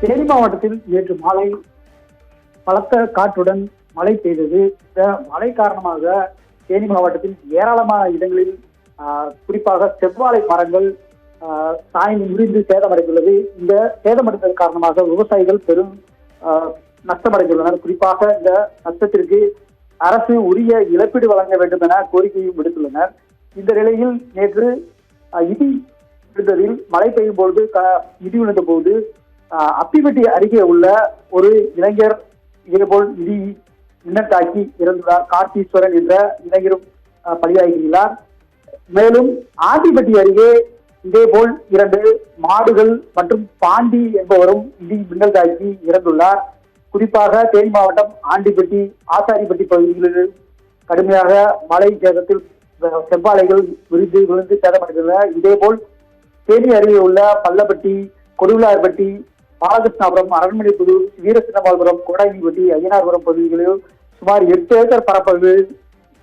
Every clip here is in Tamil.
தேனி மாவட்டத்தில் நேற்று மாலை பலத்த காற்றுடன் மழை பெய்தது. இந்த மழை காரணமாக தேனி மாவட்டத்தில் ஏராளமான இடங்களில் குறிப்பாக செவ்வாழை மரங்கள் சாய்ந்து முறிந்து சேதமடைந்துள்ளது. இந்த சேதமடைந்ததன் காரணமாக விவசாயிகள் பெரும் நஷ்டமடைந்துள்ளனர். குறிப்பாக இந்த நஷ்டத்திற்கு அரசு உரிய இழப்பீடு வழங்க வேண்டும் என கோரிக்கையும் விடுத்துள்ளனர். இந்த நிலையில் நேற்று இடி விழுந்ததில் மழை பெய்யும் பொழுது இடி விழுந்த போது அப்பிப்பட்டி அருகே உள்ள ஒரு இளைஞர் இதேபோல் இடி மின்னத்தாக்கி இறந்துள்ளார். கார்த்தீஸ்வரன் என்ற இளைஞரும் பலியாகியுள்ளார். மேலும் ஆண்டிப்பட்டி அருகே இதேபோல் 2 மாடுகள் மற்றும் பாண்டி என்பவரும் இடி மின்னல் தாக்கி இறந்துள்ளார். குறிப்பாக தேனி மாவட்டம் ஆண்டிப்பட்டி, ஆசாரிப்பட்டி பகுதிகளில் கடுமையாக மழை சேதத்தில் செவ்வாழைகள் விழுந்து சேதமடைந்துள்ளன. இதேபோல் தேனி அருகே உள்ள பள்ளப்பட்டி, கொடுவிலார்பட்டி, பாலகிருஷ்ணாபுரம், அரண்மனைப்புதூர், வீரசின்னமாபுரம், கோடாங்கிப்பட்டி, ஐயனார்புரம் பகுதிகளில் சுமார் 8 ஏக்கர் பரப்பளவில்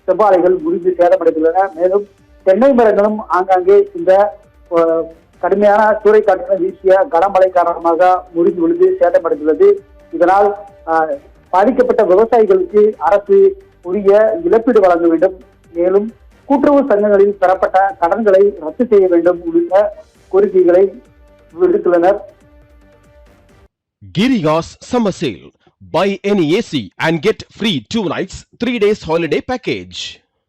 செவ்வாழைகள் முறிந்து சேதமடைந்துள்ளன. மேலும் தென்னை மரங்களும் ஆங்காங்கே இந்த கடுமையான சூறைக்காற்றுடன் வீசிய கனமழை காரணமாக முறிந்து விழுந்து சேதமடைந்துள்ளது. இதனால் பாதிக்கப்பட்ட விவசாயிகளுக்கு அரசு உரிய இழப்பீடு வழங்க வேண்டும். மேலும் கூட்டுறவு சங்கங்களில் பெறப்பட்ட கடன்களை ரத்து செய்ய வேண்டும் உள்ளிட்ட கோரிக்கைகளை விடுத்துள்ளனர். Giriya's summer sale. Buy any AC and get free 2 nights, 3 days holiday package.